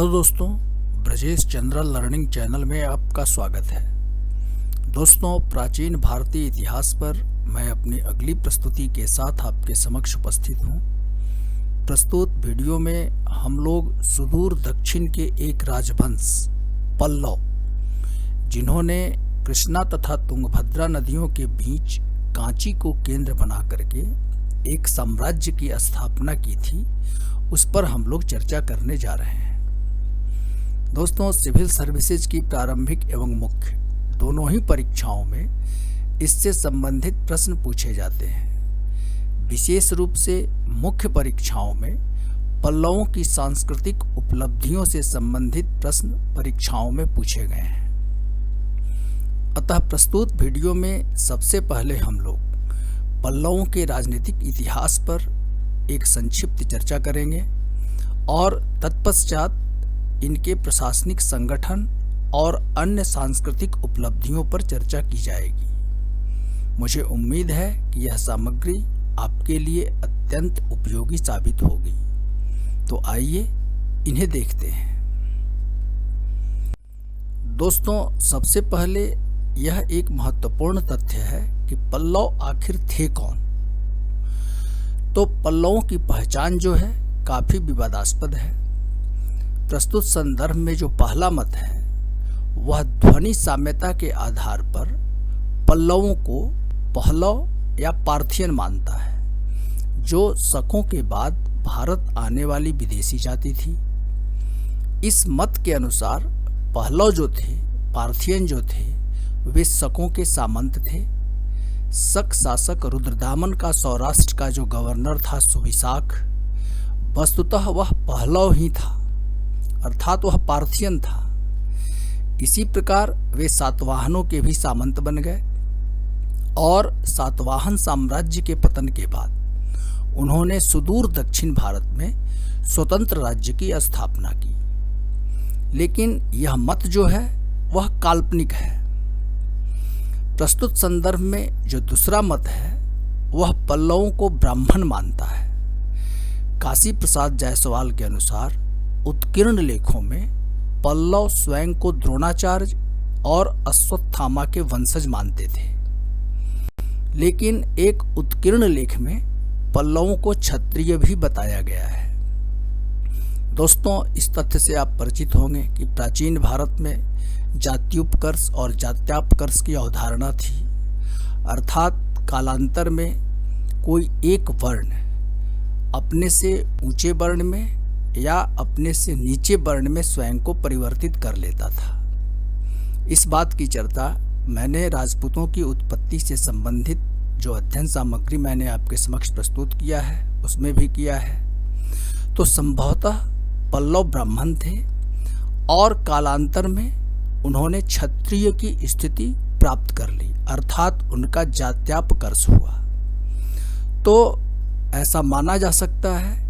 Hello दोस्तों, Brajesh Chandra learning channel में आपका स्वागत है। दोस्तों, प्राचीन भारतीय इतिहास पर मैं अपनी अगली प्रस्तुति के साथ आपके समक्ष उपस्थित हूँ। प्रस्तुत वीडियो में हम लोग सुदूर दक्षिण के एक राजवंश पल्लव, जिन्होंने कृष्णा तथा तुंगभद्रा नदियों के बीच कांची को केंद्र बना करके एक साम्राज्य की स्थापना की थी, उस पर हम लोग चर्चा करने जा रहे हैं। दोस्तों, सिविल सर्विसेज की प्रारंभिक एवं मुख्य दोनों ही परीक्षाओं में इससे संबंधित प्रश्न पूछे जाते हैं। विशेष रूप से मुख्य परीक्षाओं में पल्लवों की सांस्कृतिक उपलब्धियों से संबंधित प्रश्न परीक्षाओं में पूछे गए हैं। अतः प्रस्तुत वीडियो में सबसे पहले हम लोग पल्लवों के राजनीतिक इतिहास पर एक संक्षिप्त चर्चा करेंगे और तत्पश्चात इनके प्रशासनिक संगठन और अन्य सांस्कृतिक उपलब्धियों पर चर्चा की जाएगी। मुझे उम्मीद है कि यह सामग्री आपके लिए अत्यंत उपयोगी साबित होगी। तो आइए इन्हें देखते हैं। दोस्तों, सबसे पहले यह एक महत्वपूर्ण तथ्य है कि पल्लव आखिर थे कौन। तो पल्लवों की पहचान जो है काफी विवादास्पद है। प्रस्तुत संदर्भ में जो पहला मत है वह ध्वनि साम्यता के आधार पर पल्लवों को पहलव या पार्थियन मानता है, जो शकों के बाद भारत आने वाली विदेशी जाति थी। इस मत के अनुसार पहलव जो थे, पार्थियन जो थे, वे शकों के सामंत थे। शक शासक रुद्रदामन का सौराष्ट्र का जो गवर्नर था सुविशाख, वस्तुतः वह पहलव ही था, अर्थात वह पार्थियन था। इसी प्रकार वे सातवाहनों के भी सामंत बन गए और सातवाहन साम्राज्य के पतन के बाद उन्होंने सुदूर दक्षिण भारत में स्वतंत्र राज्य की स्थापना की। लेकिन यह मत जो है वह काल्पनिक है। प्रस्तुत संदर्भ में जो दूसरा मत है वह पल्लवों को ब्राह्मण मानता है। काशी प्रसाद जायसवाल के अनुसार उत्कीर्ण लेखों में पल्लव स्वयं को द्रोणाचार्य और अश्वत्थामा के वंशज मानते थे। लेकिन एक उत्कीर्ण लेख में पल्लवों को क्षत्रिय भी बताया गया है। दोस्तों, इस तथ्य से आप परिचित होंगे कि प्राचीन भारत में जात्युपकर्ष और जात्यापकर्ष की अवधारणा थी, अर्थात कालांतर में कोई एक वर्ण अपने से ऊंचे वर्ण में या अपने से नीचे वर्ण में स्वयं को परिवर्तित कर लेता था। इस बात की चर्चा मैंने राजपूतों की उत्पत्ति से संबंधित जो अध्ययन सामग्री मैंने आपके समक्ष प्रस्तुत किया है उसमें भी किया है। तो संभवतः पल्लव ब्राह्मण थे और कालांतर में उन्होंने क्षत्रिय की स्थिति प्राप्त कर ली, अर्थात उनका जात्यापकर्ष हुआ। तो ऐसा माना जा सकता है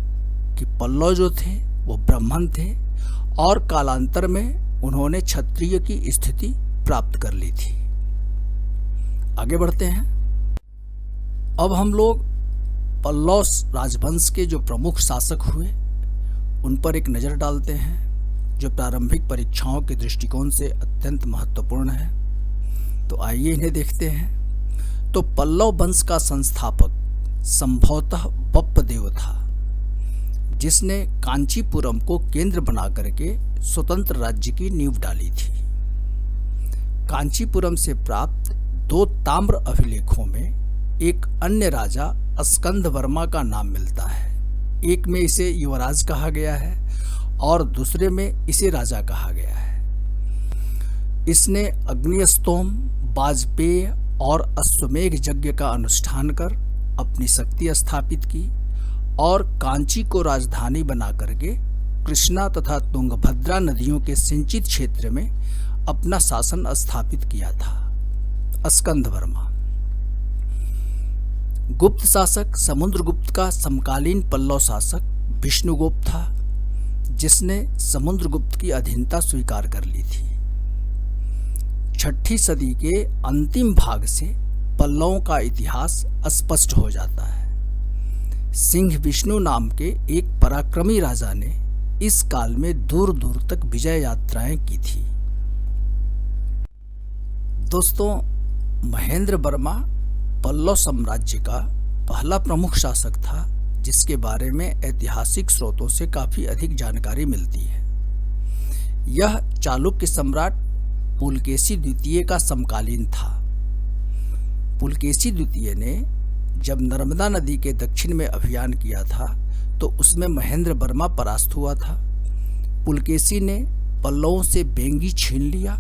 कि पल्लव जो थे वो ब्राह्मण थे और कालांतर में उन्होंने क्षत्रिय की स्थिति प्राप्त कर ली थी। आगे बढ़ते हैं। अब हम लोग पल्लव राजवंश के जो प्रमुख शासक हुए उन पर एक नज़र डालते हैं, जो प्रारंभिक परीक्षाओं के दृष्टिकोण से अत्यंत महत्वपूर्ण है। तो आइए इन्हें देखते हैं। तो पल्लव वंश का संस्थापक संभवतः बप्पदेव था, जिसने कांचीपुरम को केंद्र बना करके स्वतंत्र राज्य की नींव डाली थी। कांचीपुरम से प्राप्त 2 ताम्र अभिलेखों में एक अन्य राजा स्कंद वर्मा का नाम मिलता है। एक में इसे युवराज कहा गया है और दूसरे में इसे राजा कहा गया है। इसने अग्निस्तोम, वाजपेय और अश्वमेघ यज्ञ का अनुष्ठान कर अपनी शक्ति स्थापित की और कांची को राजधानी बना करके कृष्णा तथा तुंगभद्रा नदियों के सिंचित क्षेत्र में अपना शासन स्थापित किया था स्कंद वर्मा। गुप्त शासक समुद्रगुप्त का समकालीन पल्लव शासक विष्णुगुप्त था, जिसने समुद्रगुप्त की अधीनता स्वीकार कर ली थी। 6ठी सदी के अंतिम भाग से पल्लवों का इतिहास स्पष्ट हो जाता है। सिंह विष्णु नाम के एक पराक्रमी राजा ने इस काल में दूर दूर तक विजय यात्राएं की थी। दोस्तों, महेंद्र वर्मा पल्लव साम्राज्य का पहला प्रमुख शासक था जिसके बारे में ऐतिहासिक स्रोतों से काफी अधिक जानकारी मिलती है। यह चालुक्य सम्राट पुलकेशी द्वितीय का समकालीन था। पुलकेशी द्वितीय ने जब नर्मदा नदी के दक्षिण में अभियान किया था तो उसमें महेंद्र वर्मा परास्त हुआ था। पुलकेशी ने पल्लवों से बेंगी छीन लिया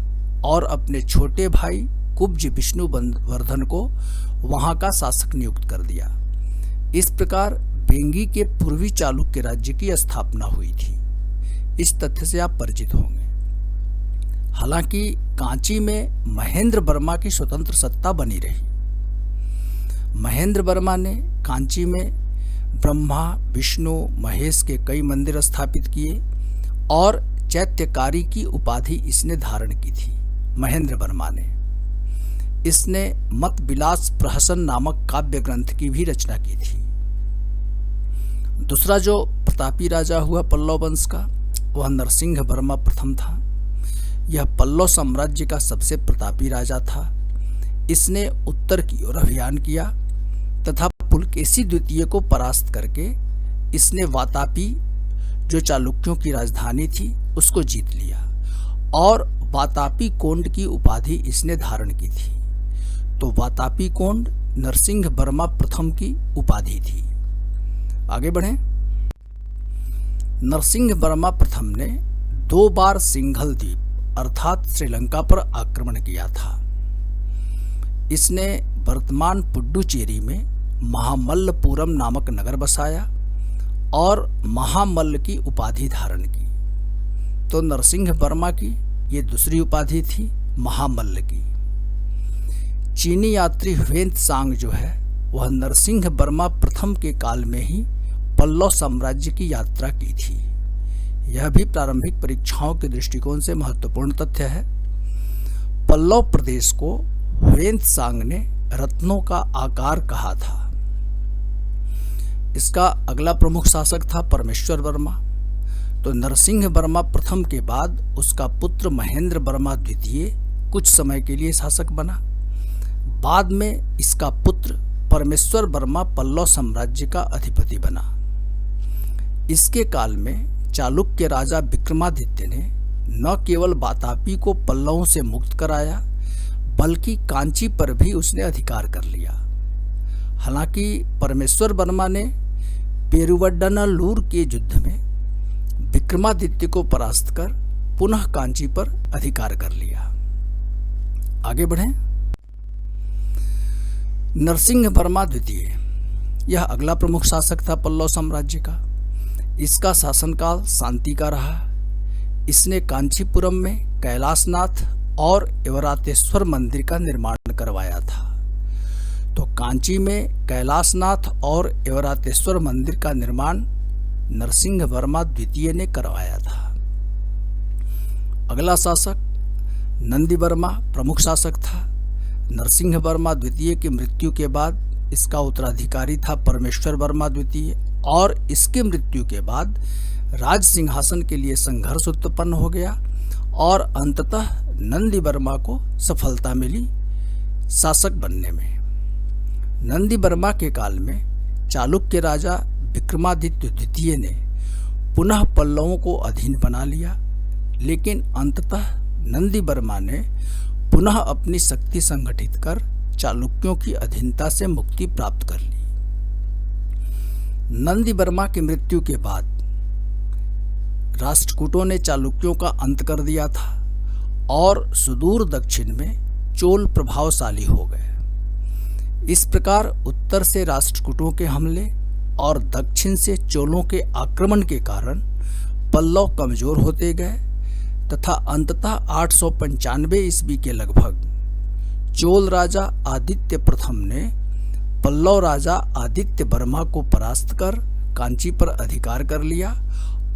और अपने छोटे भाई कुब्ज विष्णुवर्धन को वहां का शासक नियुक्त कर दिया। इस प्रकार बेंगी के पूर्वी चालुक्य राज्य की स्थापना हुई थी। इस तथ्य से आप परिचित होंगे। हालांकि कांची में महेंद्र वर्मा की स्वतंत्र सत्ता बनी रही। महेंद्र वर्मा ने कांची में ब्रह्मा, विष्णु, महेश के कई मंदिर स्थापित किए और चैत्यकारी की उपाधि इसने धारण की थी। महेंद्र वर्मा ने इसने मत विलास प्रहसन नामक काव्य ग्रंथ की भी रचना की थी। दूसरा जो प्रतापी राजा हुआ पल्लव वंश का, वह नरसिंह वर्मा प्रथम था। यह पल्लव साम्राज्य का सबसे प्रतापी राजा था। इसने उत्तर की ओर अभियान किया तथा पुलकेशी द्वितीय को परास्त करके इसने वातापी, जो चालुक्यों की राजधानी थी, उसको जीत लिया और वातापी कोंड की उपाधि इसने धारण की थी। तो वातापी कोंड नरसिंह वर्मा प्रथम की उपाधि थी। आगे बढ़ें। नरसिंह वर्मा प्रथम ने 2 बार सिंघल द्वीप अर्थात श्रीलंका पर आक्रमण किया था। इसने वर्तमान पुडुचेरी में महामल्लपुरम नामक नगर बसाया और महामल्ल की उपाधि धारण की। तो नरसिंह वर्मा की ये दूसरी उपाधि थी, महामल्ल की। चीनी यात्री ह्वेंत्सांग जो है वह नरसिंह वर्मा प्रथम के काल में ही पल्लव साम्राज्य की यात्रा की थी। यह भी प्रारंभिक परीक्षाओं के दृष्टिकोण से महत्वपूर्ण तथ्य है। पल्लव प्रदेश को ह्वेंत्सांग ने रत्नों का आकार कहा था। इसका अगला प्रमुख शासक था परमेश्वर वर्मा। तो नरसिंह वर्मा प्रथम के बाद उसका पुत्र महेंद्र वर्मा द्वितीय कुछ समय के लिए शासक बना। बाद में इसका पुत्र परमेश्वर वर्मा पल्लव साम्राज्य का अधिपति बना। इसके काल में चालुक्य राजा विक्रमादित्य ने न केवल वातापी को पल्लवों से मुक्त कराया बल्कि कांची पर भी उसने अधिकार कर लिया। हालांकि परमेश्वर वर्मा ने पेरुवड्डनालूर के युद्ध में विक्रमादित्य को परास्त कर पुनः कांची पर अधिकार कर लिया। आगे बढ़ें। नरसिंह वर्मा द्वितीय, यह अगला प्रमुख शासक था पल्लव साम्राज्य का। इसका शासनकाल शांति का रहा। इसने कांचीपुरम में कैलाशनाथ और एवरातेश्वर मंदिर का निर्माण करवाया था। तो कांची में कैलाशनाथ और एवरातेश्वर मंदिर का निर्माण नरसिंह वर्मा द्वितीय ने करवाया था। अगला शासक नंदी वर्मा प्रमुख शासक था। नरसिंह वर्मा द्वितीय की मृत्यु के बाद इसका उत्तराधिकारी था परमेश्वर वर्मा द्वितीय और इसके मृत्यु के बाद राज सिंहासन के लिए संघर्ष उत्पन्न हो गया और अंततः नंदी वर्मा को सफलता मिली शासक बनने में। नंदी वर्मा के काल में चालुक्य राजा विक्रमादित्य द्वितीय ने पुनः पल्लवों को अधीन बना लिया, लेकिन अंततः नंदी वर्मा ने पुनः अपनी शक्ति संगठित कर चालुक्यों की अधीनता से मुक्ति प्राप्त कर ली। नंदी वर्मा की मृत्यु के बाद राष्ट्रकूटों ने चालुक्यों का अंत कर दिया था और सुदूर दक्षिण में चोल प्रभावशाली हो गए। इस प्रकार उत्तर से राष्ट्रकूटों के हमले और दक्षिण से चोलों के आक्रमण के कारण पल्लव कमजोर होते गए तथा अंततः 895 ईस्वी के लगभग चोल राजा आदित्य प्रथम ने पल्लव राजा आदित्य वर्मा को परास्त कर कांची पर अधिकार कर लिया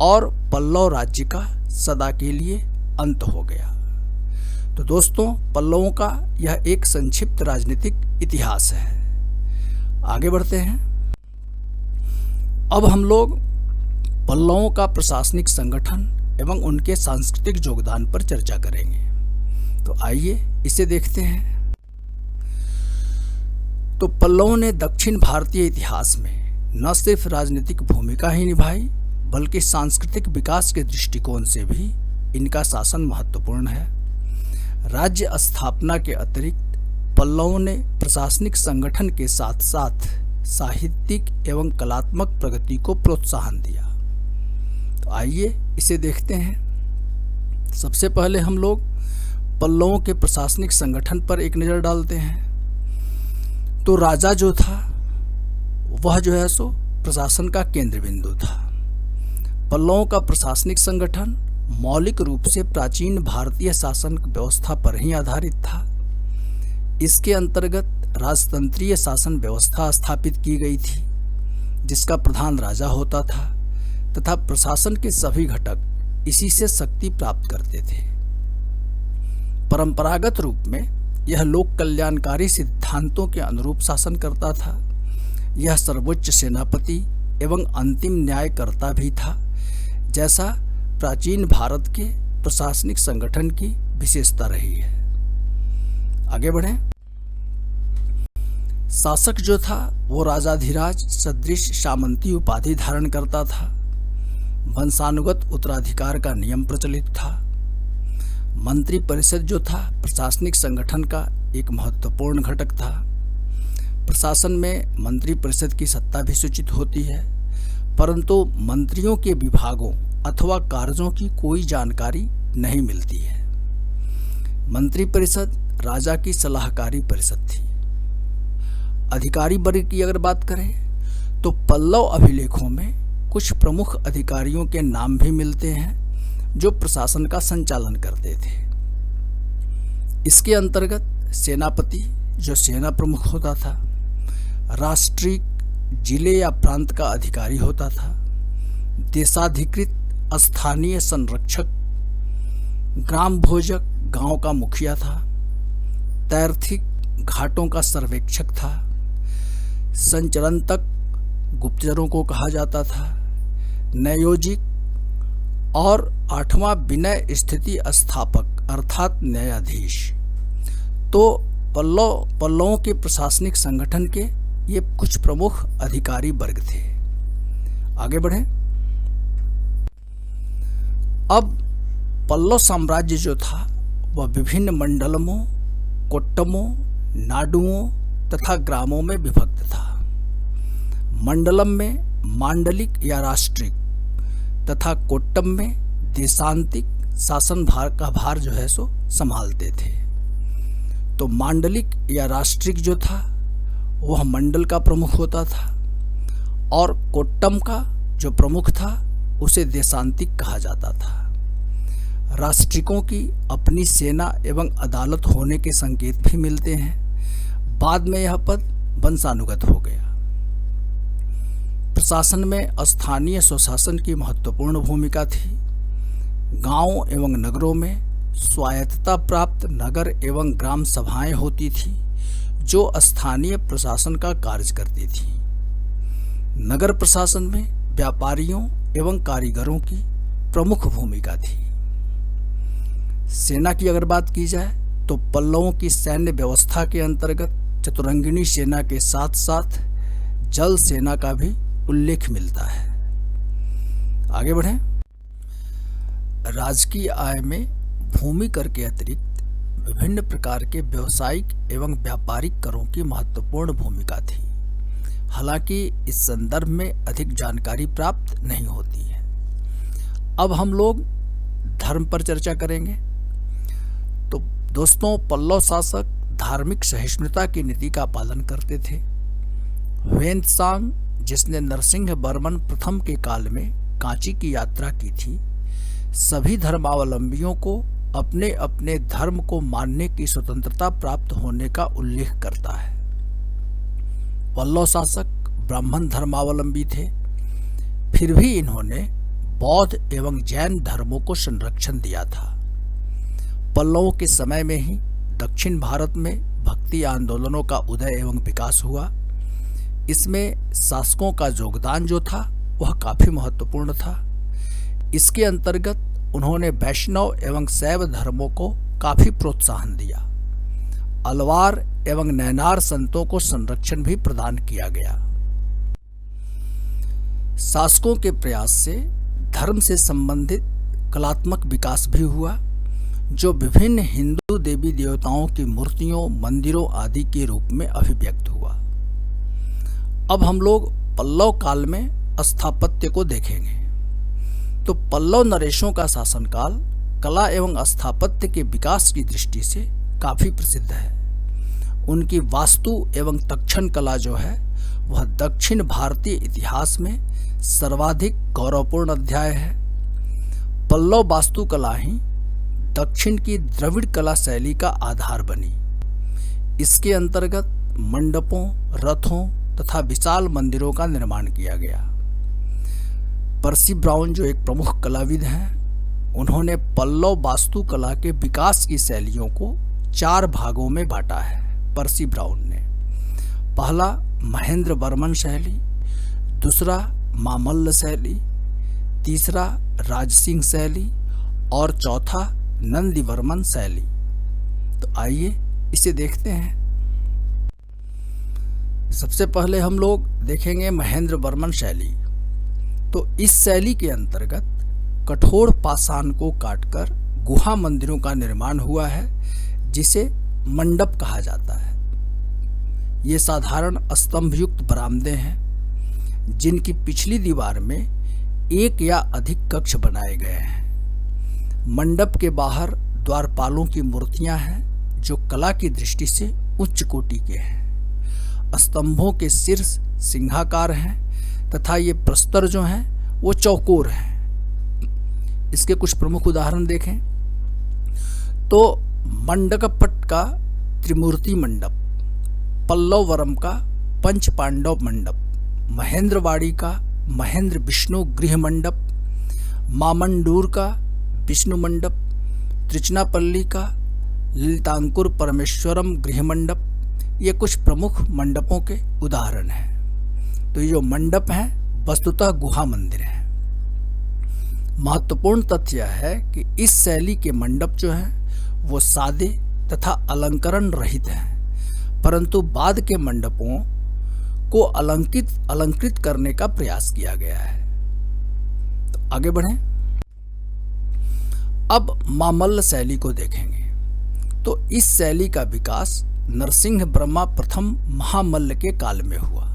और पल्लव राज्य का सदा के लिए अंत हो गया। तो दोस्तों, पल्लवों का यह एक संक्षिप्त राजनीतिक इतिहास है। आगे बढ़ते हैं। अब हम लोग पल्लवों का प्रशासनिक संगठन एवं उनके सांस्कृतिक योगदान पर चर्चा करेंगे। तो आइए इसे देखते हैं। तो पल्लवों ने दक्षिण भारतीय इतिहास में न सिर्फ राजनीतिक भूमिका ही निभाई, बल्कि सांस्कृतिक विकास के दृष्टिकोण से भी इनका शासन महत्वपूर्ण है। राज्य स्थापना के अतिरिक्त पल्लवों ने प्रशासनिक संगठन के साथ साथ साहित्यिक एवं कलात्मक प्रगति को प्रोत्साहन दिया। तो आइए इसे देखते हैं। सबसे पहले हम लोग पल्लवों के प्रशासनिक संगठन पर एक नज़र डालते हैं। तो राजा जो था वह जो है सो प्रशासन का केंद्र बिंदु था। पल्लवों का प्रशासनिक संगठन मौलिक रूप से प्राचीन भारतीय शासन व्यवस्था पर ही आधारित था। इसके अंतर्गत राजतंत्रीय शासन व्यवस्था स्थापित की गई थी, जिसका प्रधान राजा होता था तथा प्रशासन के सभी घटक इसी से शक्ति प्राप्त करते थे। परंपरागत रूप में यह लोक कल्याणकारी सिद्धांतों के अनुरूप शासन करता था। यह सर्वोच्च सेनापति एवं अंतिम न्यायकर्ता भी था, जैसा प्राचीन भारत के प्रशासनिक संगठन की विशेषता रही है। आगे बढ़ें। शासक जो था वो राजाधिराज सदृश सामंती उपाधि धारण करता था। वंशानुगत उत्तराधिकार का नियम प्रचलित था। मंत्री परिषद जो था प्रशासनिक संगठन का एक महत्वपूर्ण घटक था। प्रशासन में मंत्री परिषद की सत्ता भी सूचित होती है, परंतु मंत्रियों के विभागों अथवा कार्यों की कोई जानकारी नहीं मिलती है। मंत्री परिषद राजा की सलाहकारी परिषद थी। अधिकारी वर्ग की अगर बात करें तो पल्लव अभिलेखों में कुछ प्रमुख अधिकारियों के नाम भी मिलते हैं जो प्रशासन का संचालन करते थे। इसके अंतर्गत सेनापति जो सेना प्रमुख होता था, राष्ट्रीय जिले या प्रांत का अधिकारी होता था, देशाधिकृत स्थानीय संरक्षक, ग्राम भोजक गांव का मुखिया था, तैर्थिक घाटों का सर्वेक्षक था, संचरणतक गुप्तचरों को कहा जाता था, न्यायोजिक और 8वां विनय स्थिति स्थापक अर्थात न्यायाधीश। तो पल्लवों के प्रशासनिक संगठन के ये कुछ प्रमुख अधिकारी वर्ग थे। आगे बढ़ें। अब पल्लव साम्राज्य जो था वह विभिन्न मंडलमों, कोट्टमों, नाडुओं तथा ग्रामों में विभक्त था। मंडलम में मांडलिक या राष्ट्रिक तथा कोट्टम में देशांतिक शासन का भार जो है सो संभालते थे। तो मांडलिक या राष्ट्रिक जो था वह मंडल का प्रमुख होता था और कोट्टम का जो प्रमुख था उसे देशांतिक कहा जाता था। राष्ट्रिकों की अपनी सेना एवं अदालत होने के संकेत भी मिलते हैं। बाद में यह पद वंशानुगत हो गया। प्रशासन में स्थानीय स्वशासन की महत्वपूर्ण भूमिका थी। गांव एवं नगरों में स्वायत्तता प्राप्त नगर एवं ग्राम सभाएं होती थी जो स्थानीय प्रशासन का कार्य करती थी। नगर प्रशासन में व्यापारियों एवं कारीगरों की प्रमुख भूमिका थी। सेना की अगर बात की जाए तो पल्लवों की सैन्य व्यवस्था के अंतर्गत चतुरंगिनी सेना के साथ साथ जल सेना का भी उल्लेख मिलता है। आगे बढ़ें। राजकीय आय में भूमि कर के अतिरिक्त विभिन्न प्रकार के व्यावसायिक एवं व्यापारिक करों की महत्वपूर्ण भूमिका थी। हालांकि इस संदर्भ में अधिक जानकारी प्राप्त नहीं होती है। अब हम लोग धर्म पर चर्चा करेंगे। तो दोस्तों, पल्लव शासक धार्मिक सहिष्णुता की नीति का पालन करते थे। ह्वेनत्सांग जिसने नरसिंह वर्मन प्रथम के काल में कांची की यात्रा की थी, सभी धर्मावलंबियों को अपने अपने धर्म को मानने की स्वतंत्रता प्राप्त होने का उल्लेख करता है। पल्लव शासक ब्राह्मण धर्मावलंबी थे, फिर भी इन्होंने बौद्ध एवं जैन धर्मों को संरक्षण दिया था। पल्लवों के समय में ही दक्षिण भारत में भक्ति आंदोलनों का उदय एवं विकास हुआ। इसमें शासकों का योगदान जो था वह काफ़ी महत्वपूर्ण था। इसके अंतर्गत उन्होंने वैष्णव एवं शैव धर्मों को काफ़ी प्रोत्साहन दिया। अलवार एवं नैनार संतों को संरक्षण भी प्रदान किया गया। शासकों के प्रयास से धर्म से संबंधित कलात्मक विकास भी हुआ, जो विभिन्न हिंदू देवी देवताओं की मूर्तियों, मंदिरों आदि के रूप में अभिव्यक्त हुआ। अब हम लोग पल्लव काल में स्थापत्य को देखेंगे। तो पल्लव नरेशों का शासनकाल कला एवं स्थापत्य के विकास की दृष्टि से काफ़ी प्रसिद्ध है। उनकी वास्तु एवं तक्षण कला जो है वह दक्षिण भारतीय इतिहास में सर्वाधिक गौरवपूर्ण अध्याय है। पल्लव वास्तुकला ही दक्षिण की द्रविड़ कला शैली का आधार बनी। इसके अंतर्गत मंडपों, रथों तथा विशाल मंदिरों का निर्माण किया गया। पर्सी ब्राउन जो एक प्रमुख कलाविद हैं, उन्होंने पल्लव वास्तुकला के विकास की शैलियों को 4 भागों में बांटा है। पर्सी ब्राउन ने पहला महेंद्र वर्मन शैली, दूसरा मामल्ल शैली, तीसरा राजसिंह शैली और चौथा नंदीवर्मन शैली। तो आइए इसे देखते हैं। सबसे पहले हम लोग देखेंगे महेंद्र वर्मन शैली। तो इस शैली के अंतर्गत कठोर पाषाण को काटकर गुहा मंदिरों का निर्माण हुआ है, जिसे मंडप कहा जाता है। ये साधारण स्तंभयुक्त बरामदे हैं, जिनकी पिछली दीवार में एक या अधिक कक्ष बनाए गए हैं। मंडप के बाहर द्वारपालों की मूर्तियां हैं, जो कला की दृष्टि से उच्च कोटि के हैं। स्तंभों के शीर्ष सिंहाकार हैं तथा ये प्रस्तर जो हैं वो चौकोर हैं। इसके कुछ प्रमुख उदाहरण देखें तो मंडकपट का त्रिमूर्ति मंडप, पल्लववरम का पंच पांडव मंडप, महेंद्रवाड़ी का महेंद्र विष्णु गृह मंडप, मामंडूर का विष्णु मंडप, त्रिचनापल्ली का ललितांकुर परमेश्वरम गृह मंडप, ये कुछ प्रमुख मंडपों के उदाहरण हैं। तो ये जो मंडप हैं वस्तुतः गुहा मंदिर हैं। महत्वपूर्ण तथ्य यह है कि इस शैली के मंडप जो हैं वो सादे तथा अलंकरण रहित हैं, परंतु बाद के मंडपों को अलंकृत करने का प्रयास किया गया है। तो आगे बढ़ें। अब मामल्ल शैली को देखेंगे। तो इस शैली का विकास नरसिंह ब्रह्मा प्रथम महामल्ल के काल में हुआ।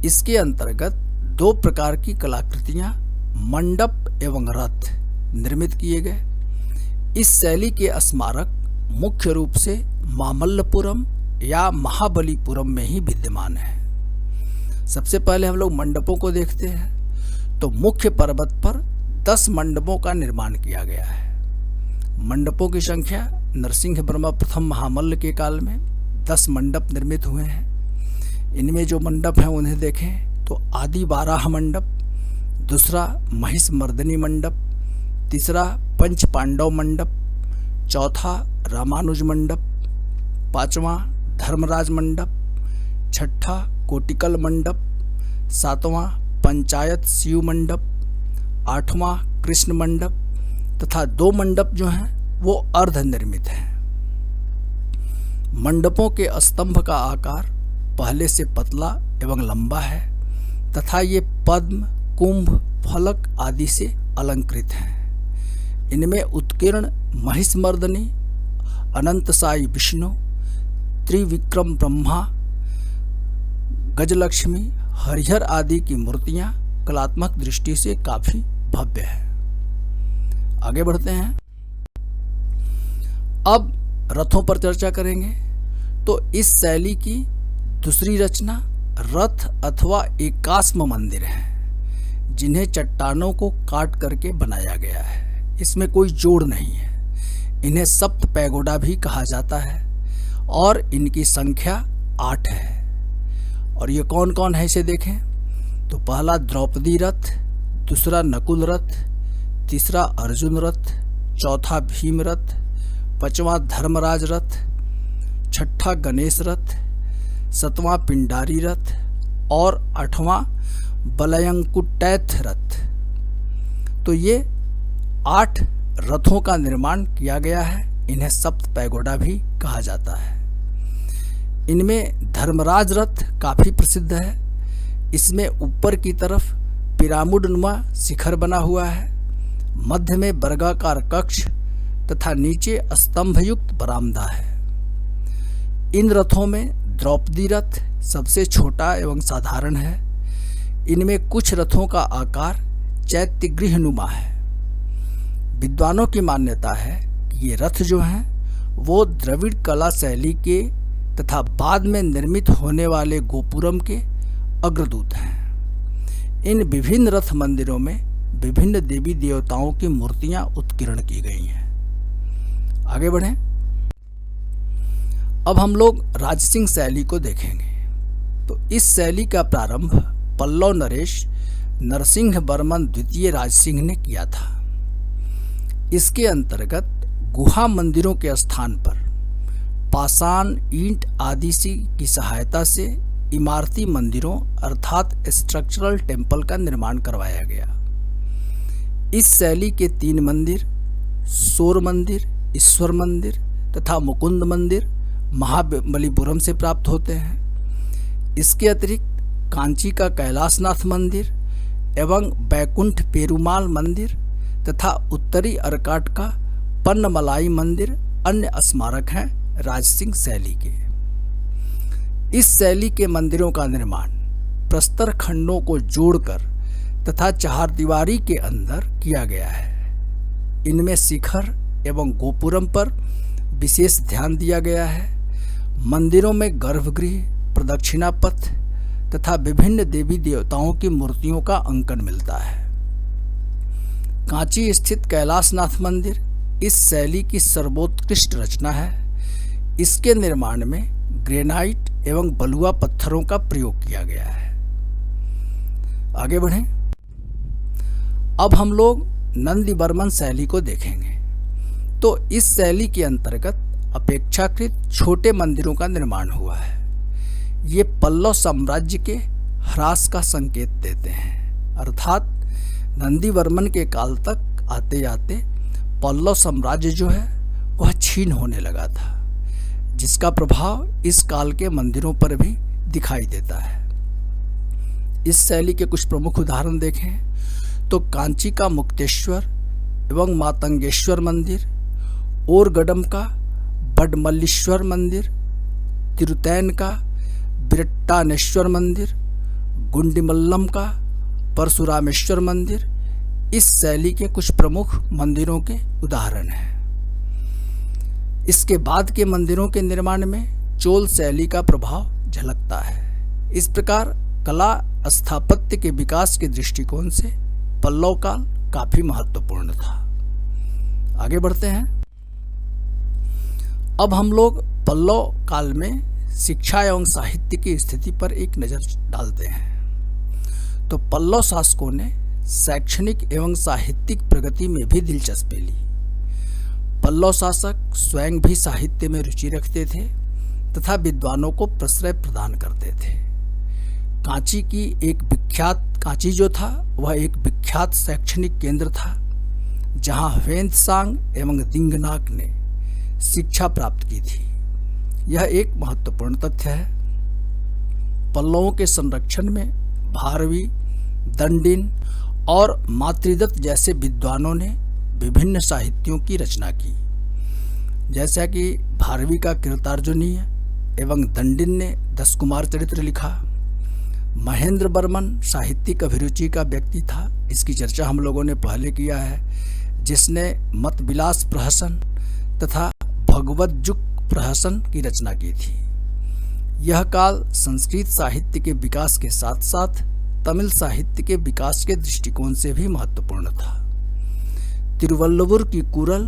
इसके अंतर्गत 2 प्रकार की कलाकृतियां मंडप एवं रथ निर्मित किए गए। इस शैली के स्मारक मुख्य रूप से मामल्लपुरम या महाबलीपुरम में ही विद्यमान है। सबसे पहले हम लोग मंडपों को देखते हैं। तो मुख्य पर्वत पर 10 मंडपों का निर्माण किया गया है। मंडपों की संख्या नरसिंह ब्रह्मा प्रथम महामल्ल के काल में 10 मंडप निर्मित हुए हैं। इनमें जो मंडप हैं उन्हें देखें तो आदि वाराह मंडप, दूसरा महिष मर्दनी मंडप, तीसरा पंच पांडव मंडप, चौथा रामानुज मंडप, पांचवा धर्मराज मंडप, छठा कोटिकल मंडप, सातवां पंचायत शिव मंडप, आठवां कृष्ण मंडप तथा 2 मंडप जो हैं वो अर्ध निर्मित हैं। मंडपों के स्तंभ का आकार पहले से पतला एवं लंबा है तथा ये पद्म, कुंभ, फलक आदि से अलंकृत हैं। इनमें उत्कीर्ण महिषमर्दनी, अनंतसाई विष्णु, त्रिविक्रम ब्रह्मा, गजलक्ष्मी, हरिहर आदि की मूर्तियां कलात्मक दृष्टि से काफी भव्य है। आगे बढ़ते हैं। अब रथों पर चर्चा करेंगे। तो इस शैली की दूसरी रचना रथ अथवा एकास्म मंदिर है, जिन्हें चट्टानों को काट करके बनाया गया है। इसमें कोई जोड़ नहीं है। इन्हें सप्त पैगोडा भी कहा जाता है और इनकी संख्या 8 है। और ये कौन कौन है इसे देखें तो पहला द्रौपदी रथ, दूसरा नकुल रथ, तीसरा अर्जुन रथ, चौथा भीम रथ, पांचवा धर्मराज रथ, छठा गणेश रथ, 7वां पिंडारी रथ और 8वां वलयंकुटैथ रथ। तो ये 8 रथों का निर्माण किया गया है। इन्हें सप्त पैगोडा भी कहा जाता है। इनमें धर्मराज रथ काफ़ी प्रसिद्ध है। इसमें ऊपर की तरफ पिरामिडनुमा शिखर बना हुआ है, मध्य में वर्गाकार कक्ष तथा नीचे स्तंभयुक्त बरामदा है। इन रथों में द्रौपदी रथ सबसे छोटा एवं साधारण है। इनमें कुछ रथों का आकार चैत्यगृहनुमा है। विद्वानों की मान्यता है कि ये रथ जो हैं वो द्रविड़ कला शैली के तथा बाद में निर्मित होने वाले गोपुरम के अग्रदूत हैं। इन विभिन्न रथ मंदिरों में विभिन्न देवी देवताओं की मूर्तियां उत्कीर्ण की गई हैं। आगे बढ़ें। अब हम लोग राजसिंह शैली को देखेंगे। तो इस शैली का प्रारंभ पल्लव नरेश नरसिंह वर्मन द्वितीय राजसिंह ने किया था। इसके अंतर्गत गुहा मंदिरों के स्थान पर पाषाण ईंट आदि की सहायता से इमारती मंदिरों अर्थात स्ट्रक्चरल टेम्पल का निर्माण करवाया गया। इस शैली के 3 मंदिर सौर मंदिर, ईश्वर मंदिर तथा मुकुंद मंदिर महाबलीपुरम से प्राप्त होते हैं। इसके अतिरिक्त कांची का कैलाशनाथ मंदिर एवं बैकुंठ पेरुमाल मंदिर तथा उत्तरी अर्काट का पन्नमलाई मंदिर अन्य स्मारक हैं राजसिंह शैली के। इस शैली के मंदिरों का निर्माण प्रस्तर खंडों को जोड़कर तथा चारदीवारी के अंदर किया गया है। इनमें शिखर एवं गोपुरम पर विशेष ध्यान दिया गया है। मंदिरों में गर्भगृह, प्रदक्षिणा पथ तथा विभिन्न देवी देवताओं की मूर्तियों का अंकन मिलता है। कांची स्थित कैलाशनाथ मंदिर इस शैली की सर्वोत्कृष्ट रचना है। इसके निर्माण में ग्रेनाइट एवं बलुआ पत्थरों का प्रयोग किया गया है। आगे बढ़ें। अब हम लोग नंदीवर्मन शैली को देखेंगे। तो इस शैली के अंतर्गत अपेक्षाकृत छोटे मंदिरों का निर्माण हुआ है। ये पल्लव साम्राज्य के ह्रास का संकेत देते हैं, अर्थात नंदीवर्मन के काल तक आते आते पल्लव साम्राज्य जो है वह क्षीण होने लगा था, जिसका प्रभाव इस काल के मंदिरों पर भी दिखाई देता है। इस शैली के कुछ प्रमुख उदाहरण देखें तो कांची का मुक्तेश्वर एवं मातंगेश्वर मंदिर, ओरगडम का बडमल्लीश्वर मंदिर, तिरुतैन का बिरट्टानेश्वर मंदिर, गुंडीमल्लम का परशुरामेश्वर मंदिर इस शैली के कुछ प्रमुख मंदिरों के उदाहरण हैं। इसके बाद के मंदिरों के निर्माण में चोल शैली का प्रभाव झलकता है। इस प्रकार कला स्थापत्य के विकास के दृष्टिकोण से पल्लव काल काफी महत्वपूर्ण था। आगे बढ़ते हैं। अब हम लोग पल्लव काल में शिक्षा एवं साहित्य की स्थिति पर एक नज़र डालते हैं। तो पल्लव शासकों ने शैक्षणिक एवं साहित्यिक प्रगति में भी दिलचस्पी ली। पल्लव शासक स्वयं भी साहित्य में रुचि रखते थे तथा विद्वानों को प्रश्रय प्रदान करते थे। कांची जो था वह एक विख्यात शैक्षणिक केंद्र था, जहां ह्वेंत्सांग एवं दिंगनाक ने शिक्षा प्राप्त की थी। यह एक महत्वपूर्ण तथ्य है। पल्लवों के संरक्षण में भारवी, दंडिन और मातृदत्त जैसे विद्वानों ने विभिन्न साहित्यों की रचना की, जैसा कि भारवी का कीर्तार्जुनीय एवं दंडिन ने 10 कुमार चरित्र लिखा। महेंद्र वर्मन साहित्यिक अभिरुचि का व्यक्ति था, इसकी चर्चा हम लोगों ने पहले किया है, जिसने मतविलास प्रहसन तथा भगवद्जुक प्रहसन की रचना की थी। यह काल संस्कृत साहित्य के विकास के साथ साथ तमिल साहित्य के विकास के दृष्टिकोण से भी महत्वपूर्ण था। तिरुवल्लुवर की कुरल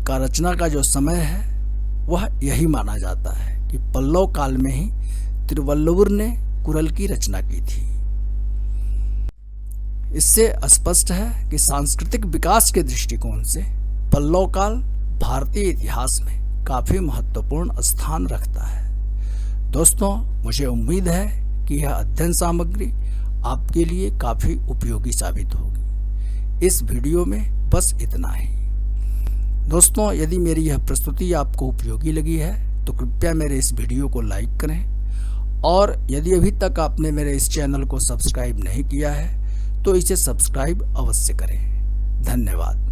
का रचना का जो समय है वह यही माना जाता है कि पल्लव काल में ही तिरुवल्लुवर ने कुरल की रचना की थी। इससे स्पष्ट है कि सांस्कृतिक विकास के दृष्टिकोण से पल्लव काल भारतीय इतिहास में काफी महत्वपूर्ण स्थान रखता है। दोस्तों, मुझे उम्मीद है कि यह अध्ययन सामग्री आपके लिए काफ़ी उपयोगी साबित होगी। इस वीडियो में बस इतना ही। दोस्तों, यदि मेरी यह प्रस्तुति आपको उपयोगी लगी है तो कृपया मेरे इस वीडियो को लाइक करें, और यदि अभी तक आपने मेरे इस चैनल को सब्सक्राइब नहीं किया है तो इसे सब्सक्राइब अवश्य करें। धन्यवाद।